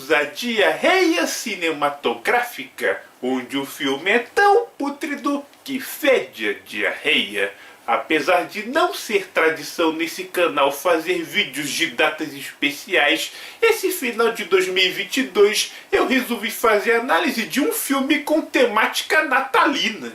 bem-vindos à diarreia cinematográfica, onde o filme é tão pútrido que fede a diarreia. Apesar de não ser tradição nesse canal fazer vídeos de datas especiais, esse final de 2022 eu resolvi fazer análise de um filme com temática natalina.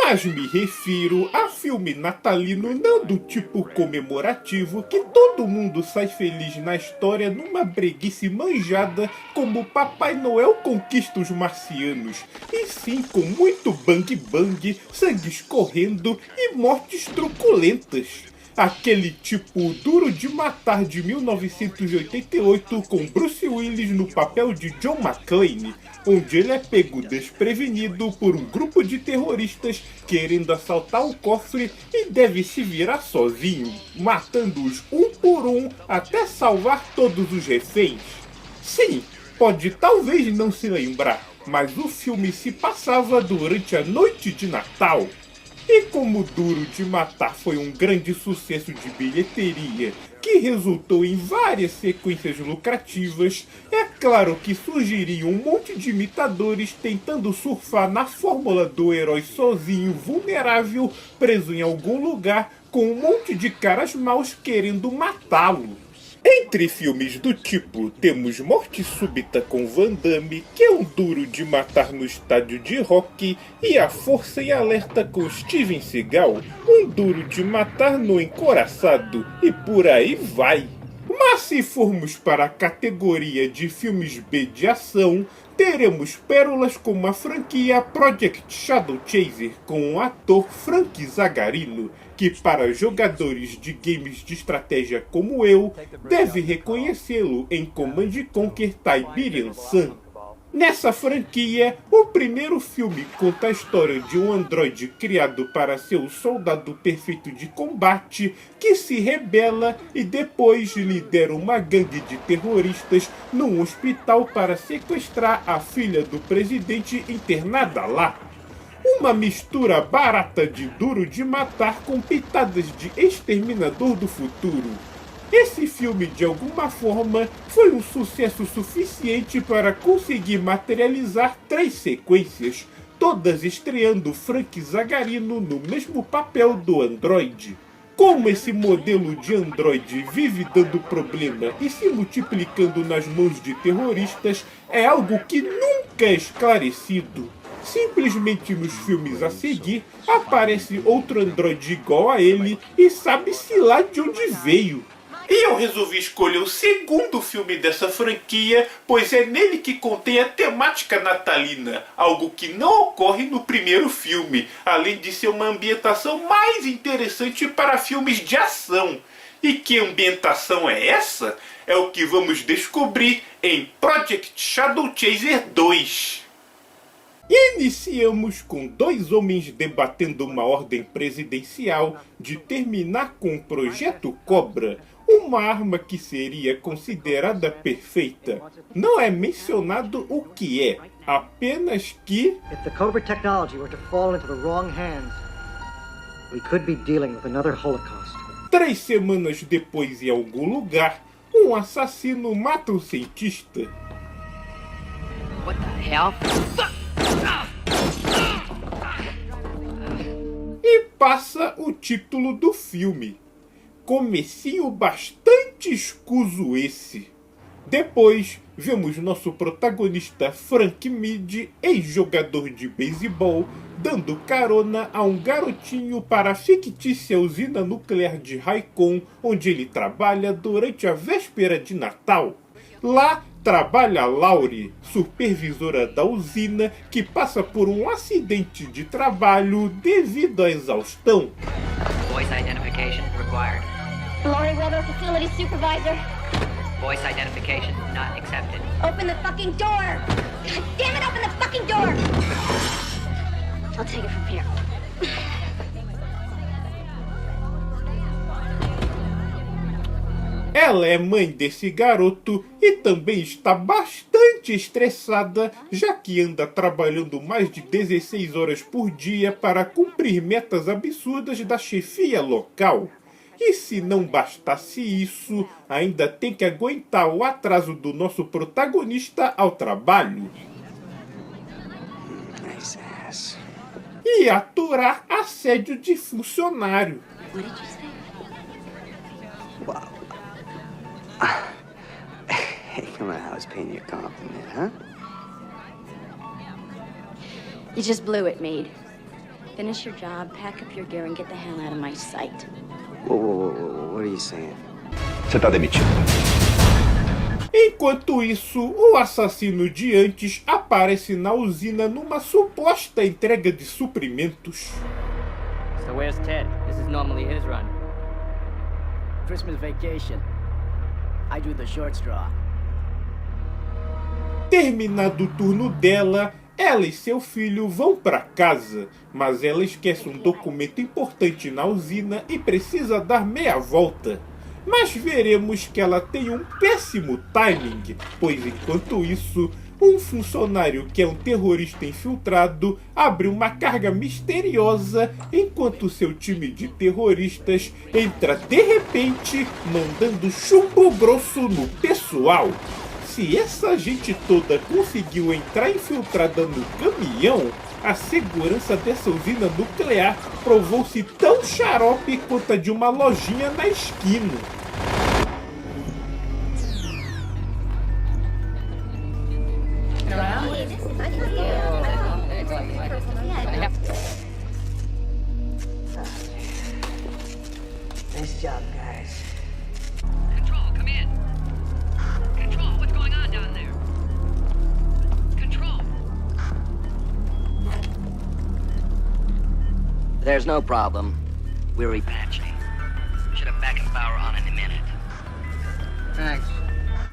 Mas me refiro a filme natalino não do tipo comemorativo que todo mundo sai feliz na história numa breguice manjada como Papai Noel conquista os marcianos, e sim com muito bang bang, sangue escorrendo e mortes truculentas. Aquele tipo Duro de Matar de 1988 com Bruce Willis no papel de John McClane, onde ele é pego desprevenido por um grupo de terroristas querendo assaltar o cofre e deve se virar sozinho, matando-os um por um até salvar todos os reféns. Sim, pode talvez não se lembrar, mas o filme se passava durante a noite de Natal. E como Duro de Matar foi um grande sucesso de bilheteria, que resultou em várias sequências lucrativas, é claro que surgiriam um monte de imitadores tentando surfar na fórmula do herói sozinho, vulnerável, preso em algum lugar, com um monte de caras maus querendo matá-lo. Entre filmes do tipo, temos Morte Súbita com Van Damme, que é um Duro de Matar no estádio de rock, e A Força em Alerta com Steven Seagal, um Duro de Matar no Encoraçado, e por aí vai. Mas se formos para a categoria de filmes B de ação, teremos pérolas como a franquia Project Shadow Chaser com o ator Frank Zagarino, que para jogadores de games de estratégia como eu, deve reconhecê-lo em Command & Conquer Tiberian Sun. Nessa franquia, o primeiro filme conta a história de um androide criado para ser o soldado perfeito de combate que se rebela e depois lidera uma gangue de terroristas num hospital para sequestrar a filha do presidente internada lá. Uma mistura barata de Duro de Matar com pitadas de Exterminador do Futuro. Esse filme, de alguma forma, foi um sucesso suficiente para conseguir materializar 3 sequências, todas estreando Frank Zagarino no mesmo papel do androide. Como esse modelo de androide vive dando problema e se multiplicando nas mãos de terroristas é algo que nunca é esclarecido. Simplesmente nos filmes a seguir aparece outro androide igual a ele e sabe-se lá de onde veio. E eu resolvi escolher o segundo filme dessa franquia, pois é nele que contém a temática natalina, algo que não ocorre no primeiro filme, além de ser uma ambientação mais interessante para filmes de ação. E que ambientação é essa? É o que vamos descobrir em Project Shadow Chaser 2. Iniciamos com 2 homens debatendo uma ordem presidencial de terminar com o Projeto Cobra, uma arma que seria considerada perfeita. Não é mencionado o que é, apenas que... If the Cobra technology were to fall into the wrong hands, we could be dealing with another Holocaust. 3 semanas depois, em algum lugar, um assassino mata um cientista. What the hell? E passa o título do filme. Comecinho bastante escuso esse. Depois, vemos nosso protagonista Frank Mead, ex-jogador de beisebol, dando carona a um garotinho para a fictícia usina nuclear de Raycon, onde ele trabalha durante a véspera de Natal. Lá, trabalha Laurie, supervisora da usina, que passa por um acidente de trabalho devido à exaustão. Voice identification required. Laurie Weber, facility supervisor. Voice identification not accepted. Open the fucking door! God damn it, open the fucking door! I'll take it from here. Ela é mãe desse garoto e também está bastante estressada, já que anda trabalhando mais de 16 horas por dia para cumprir metas absurdas da chefia local. E se não bastasse isso, ainda tem que aguentar o atraso do nosso protagonista ao trabalho. Nice ass. E aturar assédio de funcionário. What did you say? Wow. Hey, come on, I was paying you a compliment, huh? You just blew it, Meade. Finish your job, pack up your gear, and get the hell out of my sight. Whoa, what are you saying? Você tá demitido. Enquanto isso, o assassino de antes aparece na usina numa suposta entrega de suprimentos. So where's Ted? This is normally his run. Christmas vacation. I drew the short straw. Terminado o turno dela, ela e seu filho vão para casa, mas ela esquece um documento importante na usina e precisa dar meia volta. Mas veremos que ela tem um péssimo timing, pois enquanto isso, um funcionário que é um terrorista infiltrado abre uma carga misteriosa enquanto seu time de terroristas entra de repente mandando chumbo grosso no pessoal. Se essa gente toda conseguiu entrar infiltrada no caminhão, a segurança dessa usina nuclear provou-se tão xarope quanto a de uma lojinha na esquina. Nice job, guys. Control, come in. Control, what's going on down there? Control. There's no problem. We're repatching. Should have backup power on in a minute. Thanks.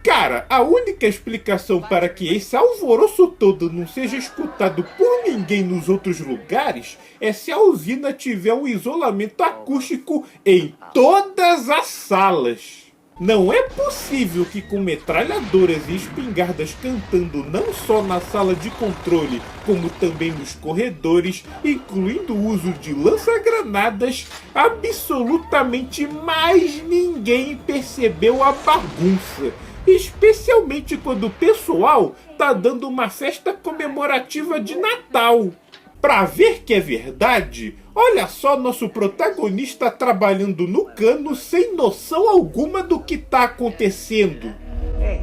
Cara, a única explicação para que esse alvoroço todo não seja escutado por ninguém nos outros lugares é se a usina tiver um isolamento acústico em todas as salas. Não é possível que com metralhadoras e espingardas cantando não só na sala de controle, como também nos corredores, incluindo o uso de lança-granadas, absolutamente mais ninguém percebeu a bagunça. Especialmente quando o pessoal tá dando uma festa comemorativa de Natal. Pra ver que é verdade, olha só nosso protagonista trabalhando no cano sem noção alguma do que tá acontecendo. Hey,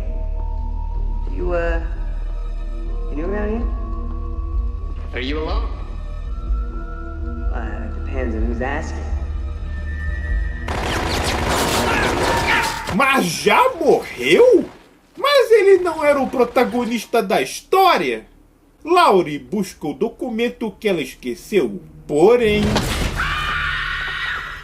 you new around here? Are you alone? Depends on who's asking. Mas já morreu? Mas ele não era o protagonista da história? Laurie busca o documento que ela esqueceu, porém...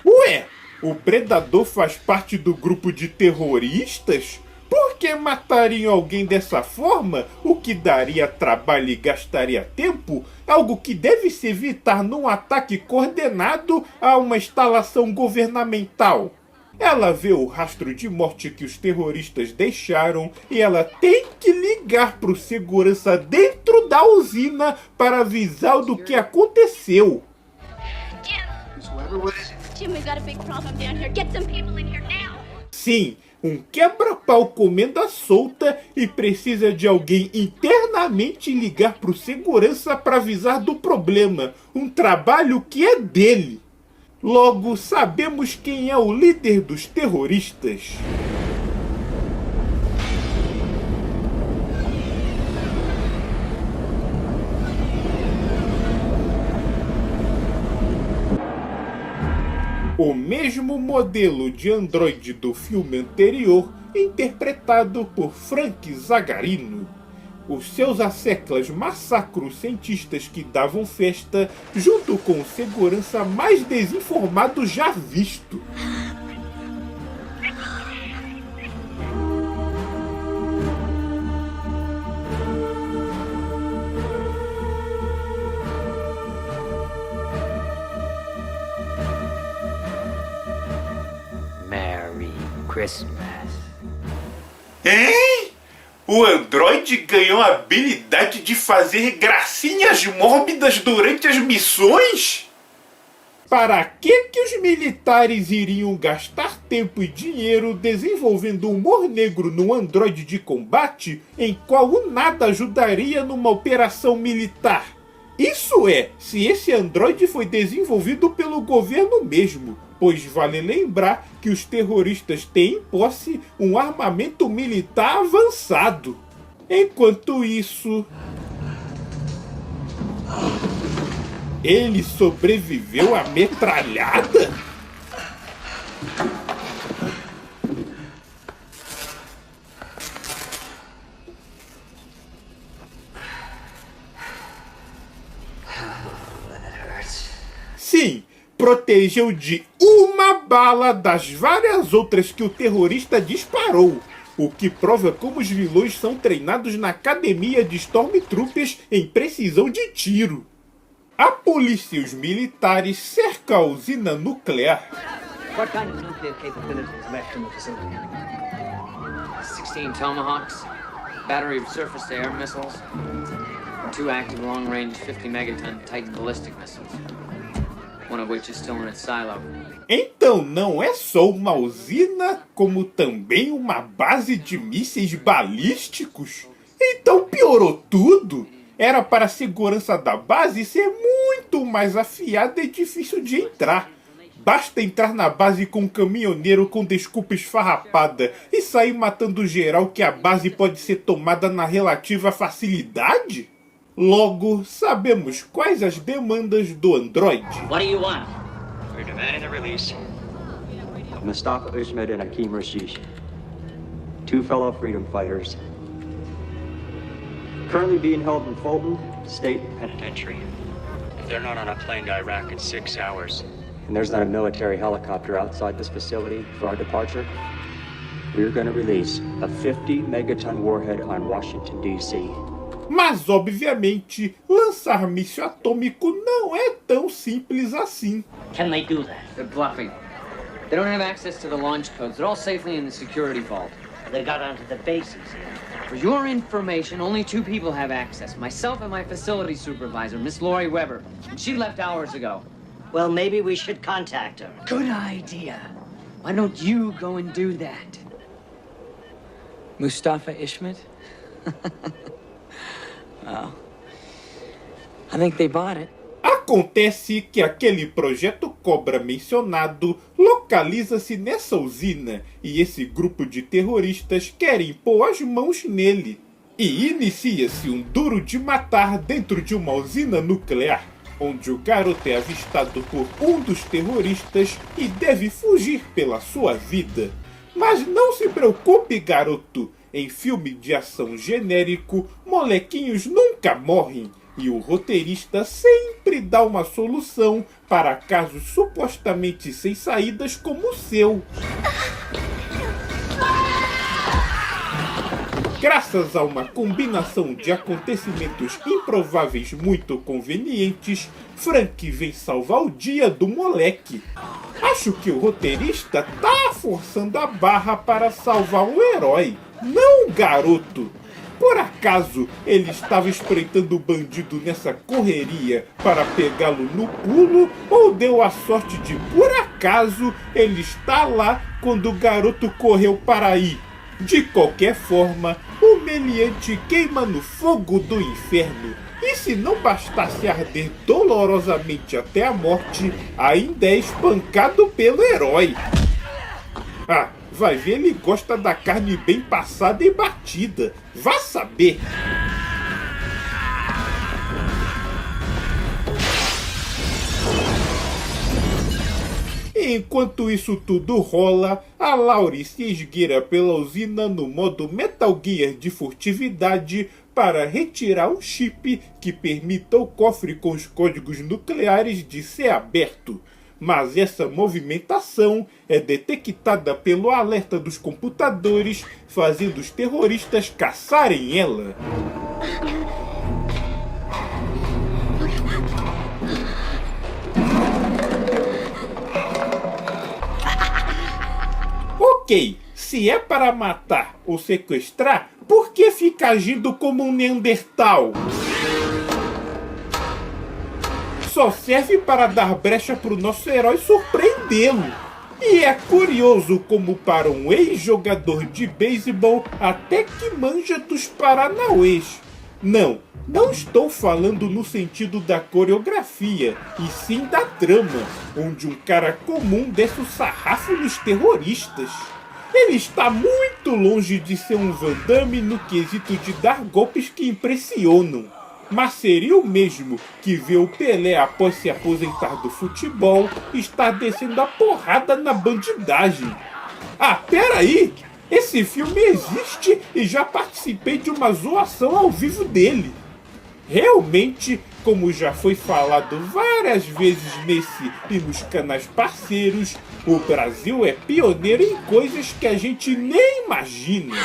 Ué, o Predador faz parte do grupo de terroristas? Por que matariam alguém dessa forma? O que daria trabalho e gastaria tempo? Algo que deve se evitar num ataque coordenado a uma instalação governamental. Ela vê o rastro de morte que os terroristas deixaram e ela tem que ligar para o segurança dentro da usina para avisá-lo do que aconteceu. Jim, we've got a big problem down here. Get some people in here now. Sim, um quebra-pau comenda solta e precisa de alguém internamente ligar para o segurança para avisar do problema. Um trabalho que é dele. Logo, sabemos quem é o líder dos terroristas. O mesmo modelo de androide do filme anterior, interpretado por Frank Zagarino. Os seus asseclas massacram os cientistas que davam festa, junto com o segurança mais desinformado já visto. Merry Christmas. Hein? O androide ganhou a habilidade de fazer gracinhas mórbidas durante as missões? Para que os militares iriam gastar tempo e dinheiro desenvolvendo um humor negro num androide de combate em qual o nada ajudaria numa operação militar? Isso é, se esse androide foi desenvolvido pelo governo mesmo, pois vale lembrar que os terroristas têm em posse um armamento militar avançado. Enquanto isso, ele sobreviveu à metralhada? Sim, protegeu de uma bala das várias outras que o terrorista disparou, o que prova como os vilões são treinados na academia de Stormtroopers em precisão de tiro. A polícia e os militares cercam a usina nuclear. What kind of nuclear capability is left in the facility? 16 Tomahawks, battery of surface-to-air missiles, 2 active long-range 50 megaton Titan ballistic missiles, one of which is still in its silo. Então não é só uma usina, como também uma base de mísseis balísticos? Então piorou tudo? Era para a segurança da base ser muito mais afiada e difícil de entrar. Basta entrar na base com um caminhoneiro com desculpa esfarrapada e sair matando geral que a base pode ser tomada na relativa facilidade? Logo, sabemos quais as demandas do androide. What do you want? We're demanding the release of Mustafa Usmed and Hakeem Rashish, 2 fellow freedom fighters, currently being held in Fulton State Penitentiary. If they're not on a plane to Iraq in 6 hours, and there's not a military helicopter outside this facility for our departure, we're going to release a 50 megaton warhead on Washington, D.C. Mas, obviamente, lançar míssil atômico não é tão simples assim. Can they do that? They're bluffing. They don't have access to the launch codes. They're all safely in the security vault. They got onto the bases here. For your information, only 2 people have access. Myself and my facility supervisor, Miss Lori Weber. And she left hours ago. Well, maybe we should contact her. Good idea. Why don't you go and do that? Mustafa Ishmet? Well, I think they bought it. Acontece que aquele projeto Cobra mencionado localiza-se nessa usina e esse grupo de terroristas querem pôr as mãos nele. E inicia-se um duro de matar dentro de uma usina nuclear, onde o garoto é avistado por um dos terroristas e deve fugir pela sua vida. Mas não se preocupe, garoto. Em filme de ação genérico, molequinhos nunca morrem. E o roteirista sempre dá uma solução para casos supostamente sem saídas como o seu. Graças a uma combinação de acontecimentos improváveis muito convenientes, Frank vem salvar o dia do moleque. Acho que o roteirista tá forçando a barra para salvar o herói, não o garoto. Por acaso ele estava espreitando o bandido nessa correria para pegá-lo no pulo, ou deu a sorte de, por acaso, ele está lá quando o garoto correu para ir? De qualquer forma, o meliante queima no fogo do inferno. E se não bastasse arder dolorosamente até a morte, ainda é espancado pelo herói. Ah, vai ver, ele gosta da carne bem passada e batida. Vá saber. Enquanto isso tudo rola, a Laurie se esgueira pela usina no modo Metal Gear de furtividade para retirar um chip que permita o cofre com os códigos nucleares de ser aberto. Mas essa movimentação é detectada pelo alerta dos computadores, fazendo os terroristas caçarem ela. Ok, se é para matar ou sequestrar, por que fica agindo como um Neandertal? só serve para dar brecha para o nosso herói surpreendê-lo. E é curioso como para um ex-jogador de beisebol até que manja dos paranauês. Não estou falando no sentido da coreografia, e sim da trama, onde um cara comum desce o sarrafo nos terroristas. Ele está muito longe de ser um Van Damme no quesito de dar golpes que impressionam. Mas seria o mesmo que ver o Pelé, após se aposentar do futebol, estar descendo a porrada na bandidagem. Ah, peraí! Esse filme existe e já participei de uma zoação ao vivo dele. Realmente, como já foi falado várias vezes nesse e nos canais parceiros, o Brasil é pioneiro em coisas que a gente nem imagina.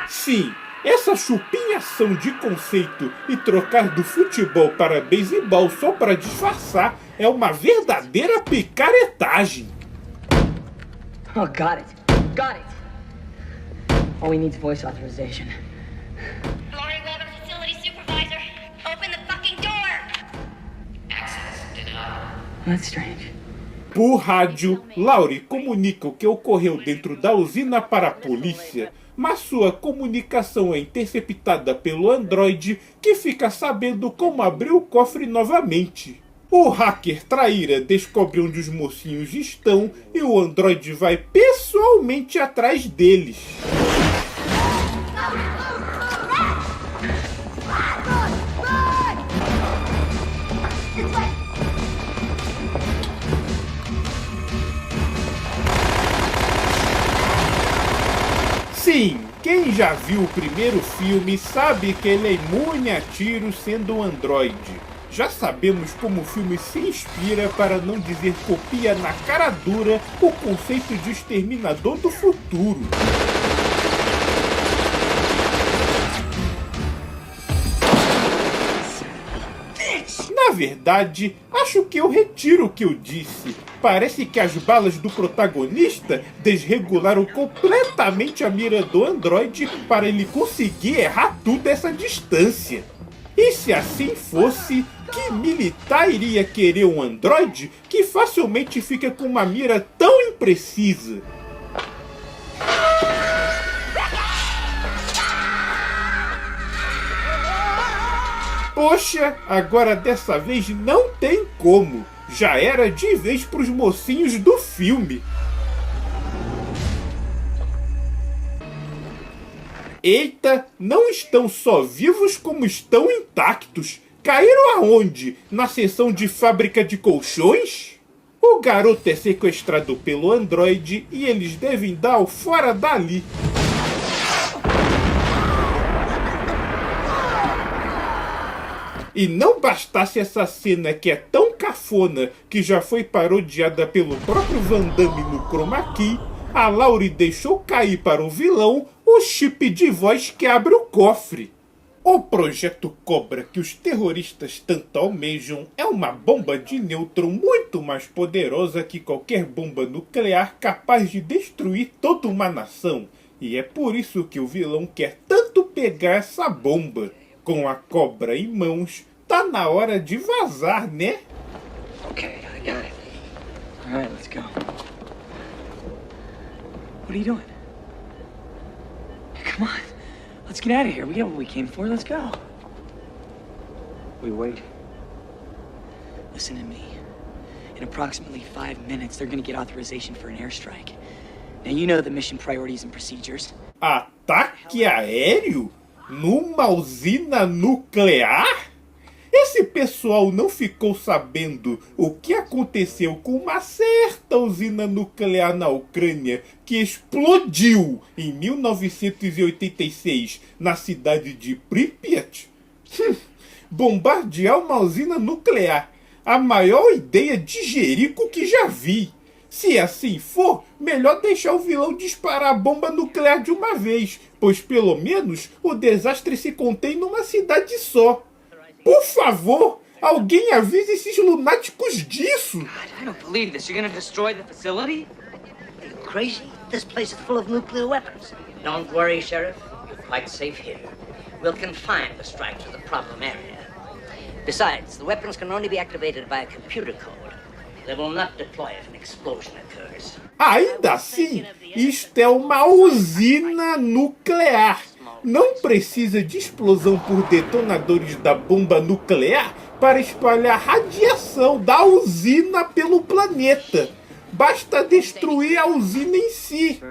Sim, essa chupinhação de conceito e trocar do futebol para beisebol só para disfarçar é uma verdadeira picaretagem. Oh, got it. Got it. All we need is voice authorization. Laurie Weber, facility supervisor. Open the fucking door! Access denied. That's strange. Por rádio, Laurie comunica o que ocorreu dentro da usina para a polícia, mas sua comunicação é interceptada pelo androide, que fica sabendo como abrir o cofre novamente. O hacker traíra descobre onde os mocinhos estão e o androide vai pessoalmente atrás deles. Sim, quem já viu o primeiro filme sabe que ele é imune a tiros sendo um androide. Já sabemos como o filme se inspira, para não dizer copia na cara dura, o conceito de exterminador do futuro. Na verdade, acho que eu retiro o que eu disse. Parece que as balas do protagonista desregularam completamente a mira do androide para ele conseguir errar tudo essa distância. E se assim fosse, que militar iria querer um androide que facilmente fica com uma mira tão imprecisa? Poxa, agora dessa vez não tem como. Já era de vez pros mocinhos do filme. Eita, não estão só vivos como estão intactos. Caíram aonde? Na seção de fábrica de colchões? O garoto é sequestrado pelo androide e eles devem dar o fora dali. E não bastasse essa cena que é tão cafona que já foi parodiada pelo próprio Van Damme no Chroma Key, a Laurie deixou cair para o vilão o chip de voz que abre o cofre. O Projeto Cobra que os terroristas tanto almejam é uma bomba de nêutron muito mais poderosa que qualquer bomba nuclear capaz de destruir toda uma nação. E é por isso que o vilão quer tanto pegar essa bomba. Com a cobra em mãos, tá na hora de vazar, né? Okay, I got it. All right, let's go. What are you doing? Come on. Let's get out of here. We got what we came for. Let's go. We wait. Listen to me. In approximately 5 minutes, they're gonna get authorization for an airstrike. Now, you know the mission priorities and procedures. Ataque aéreo? Numa usina nuclear? Esse pessoal não ficou sabendo o que aconteceu com uma certa usina nuclear na Ucrânia que explodiu em 1986 na cidade de Pripyat? Bombardear uma usina nuclear, a maior ideia de jerico que já vi. Se assim for, melhor deixar o vilão disparar a bomba nuclear de uma vez, pois pelo menos o desastre se contém numa cidade só. Por favor, alguém avise esses lunáticos disso. God, I don't believe this. You're gonna destroy the facility? Are you crazy? This place is full of nuclear weapons. Don't worry, Sheriff. You're quite safe here. we'll confine the strike to the problem area. Besides, the weapons can only be activated by a computer code. They will not deploy if an explosion occurs. Ainda assim, isto é uma usina nuclear. Não precisa de explosão por detonadores da bomba nuclear para espalhar radiação da usina pelo planeta. Basta destruir a usina em si.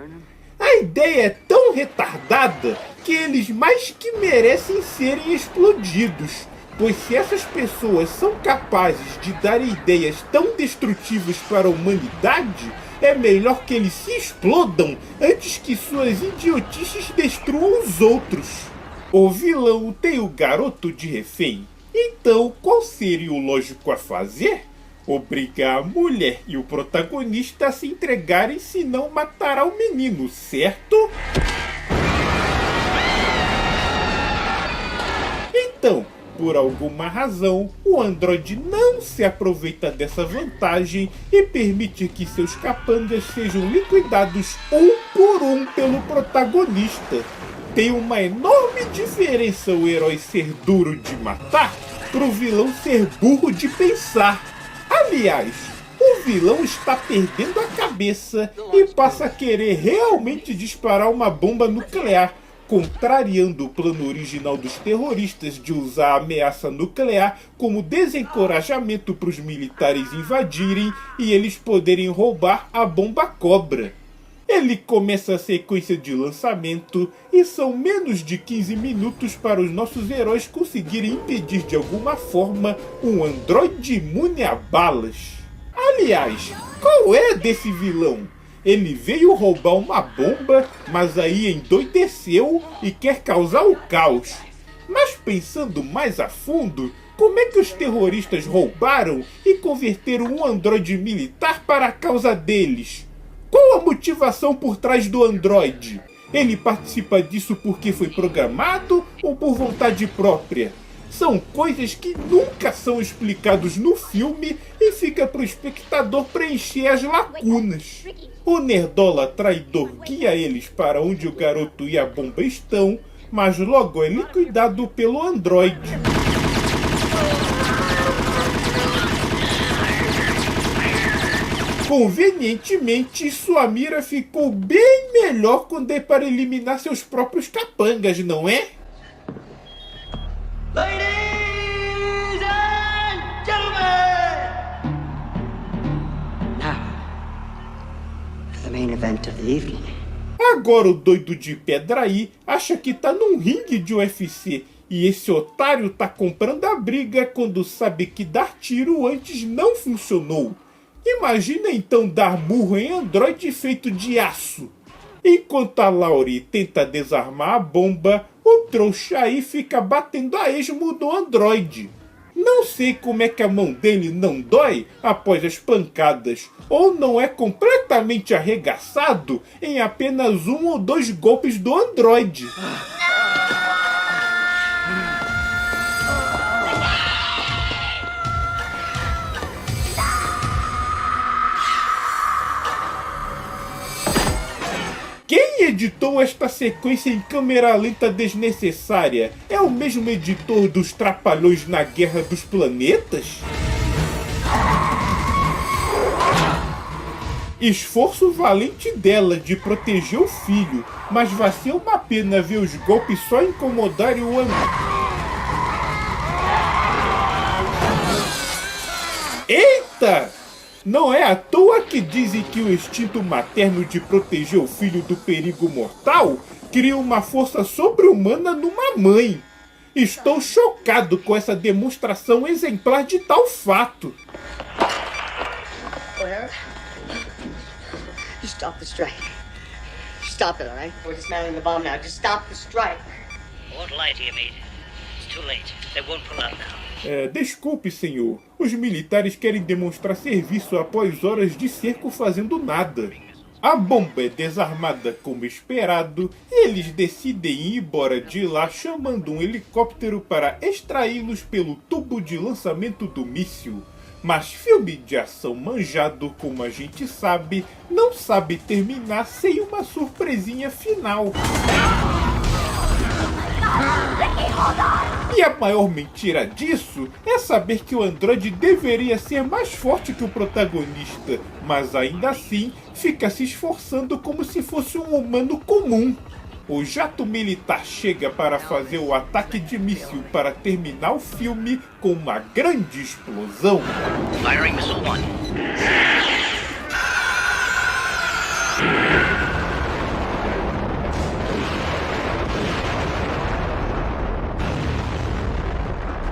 A ideia é tão retardada que eles mais que merecem serem explodidos. Pois se essas pessoas são capazes de dar ideias tão destrutivas para a humanidade, é melhor que eles se explodam antes que suas idiotices destruam os outros. O vilão tem o garoto de refém. Então, qual seria o lógico a fazer? Obrigar a mulher e o protagonista a se entregarem, senão matará o menino, certo? Então, por alguma razão, o androide não se aproveita dessa vantagem e permite que seus capangas sejam liquidados um por um pelo protagonista. Tem uma enorme diferença o herói ser duro de matar pro vilão ser burro de pensar. Aliás, o vilão está perdendo a cabeça e passa a querer realmente disparar uma bomba nuclear, contrariando o plano original dos terroristas de usar a ameaça nuclear como desencorajamento para os militares invadirem e eles poderem roubar a bomba cobra. Ele começa a sequência de lançamento e são menos de 15 minutos para os nossos heróis conseguirem impedir de alguma forma um androide imune a balas. Aliás, qual é desse vilão? Ele veio roubar uma bomba, mas aí endoideceu e quer causar o caos. Mas pensando mais a fundo, como é que os terroristas roubaram e converteram um androide militar para a causa deles? Qual a motivação por trás do androide? Ele participa disso porque foi programado ou por vontade própria? São coisas que nunca são explicadas no filme e fica pro espectador preencher as lacunas. O nerdola traidor guia eles para onde o garoto e a bomba estão, mas logo é liquidado pelo androide. Convenientemente, sua mira ficou bem melhor quando é para eliminar seus próprios capangas, não é? Ladies and gentlemen! Now, the main event of the evening. Agora o doido de Pedraí acha que tá num ringue de UFC e esse otário tá comprando a briga quando sabe que dar tiro antes não funcionou. Imagina então dar murro em androide feito de aço. Enquanto a Laurie tenta desarmar a bomba, o trouxa aí fica batendo a esmo do androide. Não sei como é que a mão dele não dói após as pancadas, ou não é completamente arregaçado em apenas 1 ou 2 golpes do androide. Quem editou esta sequência em câmera lenta desnecessária? É o mesmo editor dos Trapalhões na Guerra dos Planetas? Esforço valente dela de proteger o filho, mas vai ser uma pena ver os golpes só incomodarem o Eita! Não é à toa que dizem que o instinto materno de proteger o filho do perigo mortal cria uma força sobre-humana numa mãe. Estou chocado com essa demonstração exemplar de tal fato. O'Hara? Just stop the strike. Stop it, all right? We're dismantling the bomb now. Just stop the strike. I won't lie to you, mate. It's too late. They won't pull out now. Desculpe, senhor. Os militares querem demonstrar serviço após horas de cerco fazendo nada. A bomba é desarmada como esperado e eles decidem ir embora de lá chamando um helicóptero para extraí-los pelo tubo de lançamento do míssil. Mas filme de ação manjado, como a gente sabe, não sabe terminar sem uma surpresinha final. E a maior mentira disso é saber que o androide deveria ser mais forte que o protagonista, mas ainda assim fica se esforçando como se fosse um humano comum. O jato militar chega para fazer o ataque de míssil para terminar o filme com uma grande explosão. Firing missile 1.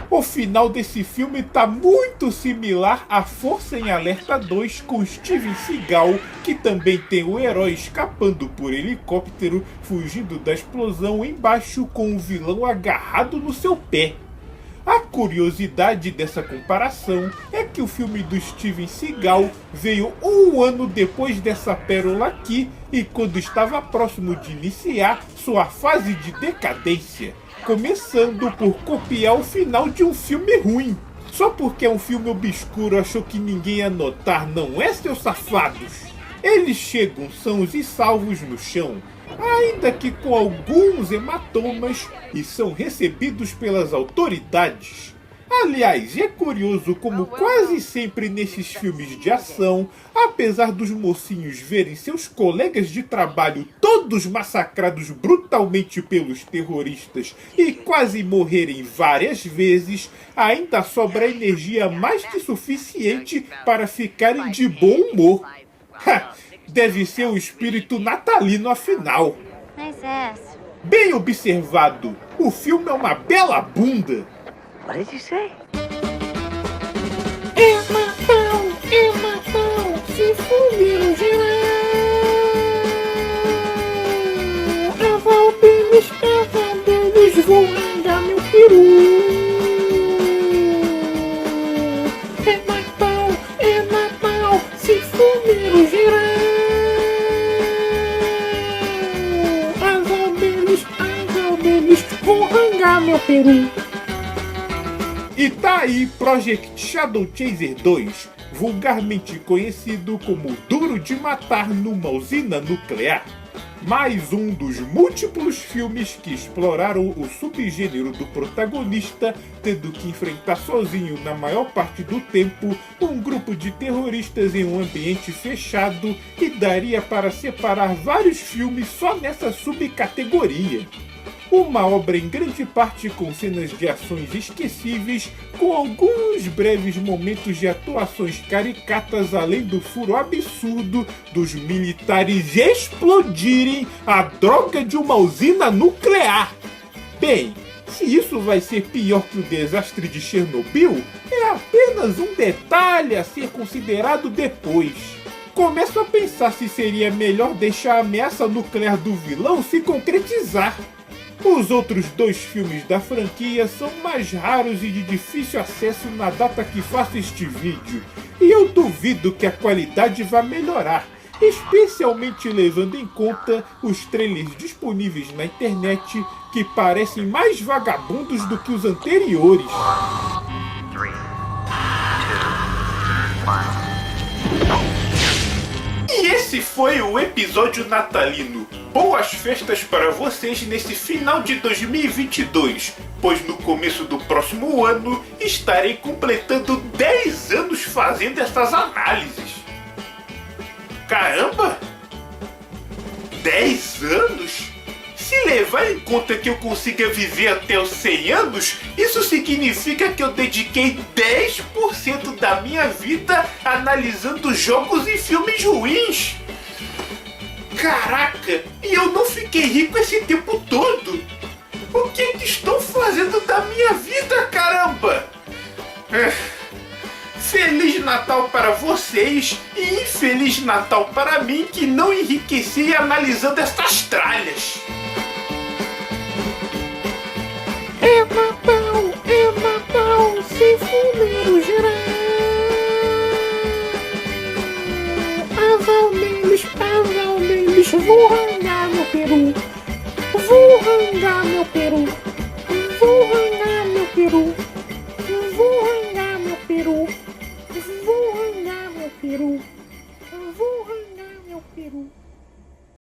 O final desse filme tá muito similar a Força em Alerta 2 com Steven Seagal, que também tem o herói escapando por helicóptero, fugindo da explosão embaixo com o vilão agarrado no seu pé. A curiosidade dessa comparação é que o filme do Steven Seagal veio um ano depois dessa pérola aqui e quando estava próximo de iniciar sua fase de decadência, começando por copiar o final de um filme ruim. Só porque é um filme obscuro achou que ninguém ia notar, não é, seus safados? Eles chegam sãos e salvos no chão, ainda que com alguns hematomas, e são recebidos pelas autoridades. Aliás, é curioso como quase sempre nesses filmes de ação, apesar dos mocinhos verem seus colegas de trabalho todos massacrados brutalmente pelos terroristas e quase morrerem várias vezes, ainda sobra energia mais que suficiente para ficarem de bom humor. Deve ser o espírito natalino afinal. Bem observado, o filme é uma bela bunda. What did you say? É Natal, se fuder geral. Asa deles, vou andar meu peru. É Natal, se fuder geral. Asa deles, vou rangar meu peru. E tá aí Project Shadow Chaser 2, vulgarmente conhecido como Duro de Matar numa usina nuclear. Mais um dos múltiplos filmes que exploraram o subgênero do protagonista, tendo que enfrentar sozinho na maior parte do tempo um grupo de terroristas em um ambiente fechado, e daria para separar vários filmes só nessa subcategoria. Uma obra em grande parte com cenas de ações esquecíveis, com alguns breves momentos de atuações caricatas, além do furo absurdo dos militares explodirem a droga de uma usina nuclear. Bem, se isso vai ser pior que o desastre de Chernobyl, é apenas um detalhe a ser considerado depois. Começo a pensar se seria melhor deixar a ameaça nuclear do vilão se concretizar. Os outros dois filmes da franquia são mais raros e de difícil acesso na data que faço este vídeo, e eu duvido que a qualidade vá melhorar, especialmente levando em conta os trailers disponíveis na internet que parecem mais vagabundos do que os anteriores. 3, 2, 1. E esse foi o episódio natalino. Boas festas para vocês nesse final de 2022, pois no começo do próximo ano estarei completando 10 anos fazendo essas análises. Caramba! 10 anos? Se levar em conta que eu consiga viver até os 100 anos, isso significa que eu dediquei 10% da minha vida analisando jogos e filmes ruins. Caraca, e eu não fiquei rico esse tempo todo? O que estou fazendo da minha vida, caramba? Feliz Natal para vocês e infeliz Natal para mim que não enriqueci analisando estas tralhas. É Natal, se fumeiro geral. Asa deles, vou rangar meu peru. Vou rangar meu peru. Vou rangar meu peru. Vou rangar meu peru. Vou rangar meu peru. Vou rangar meu peru.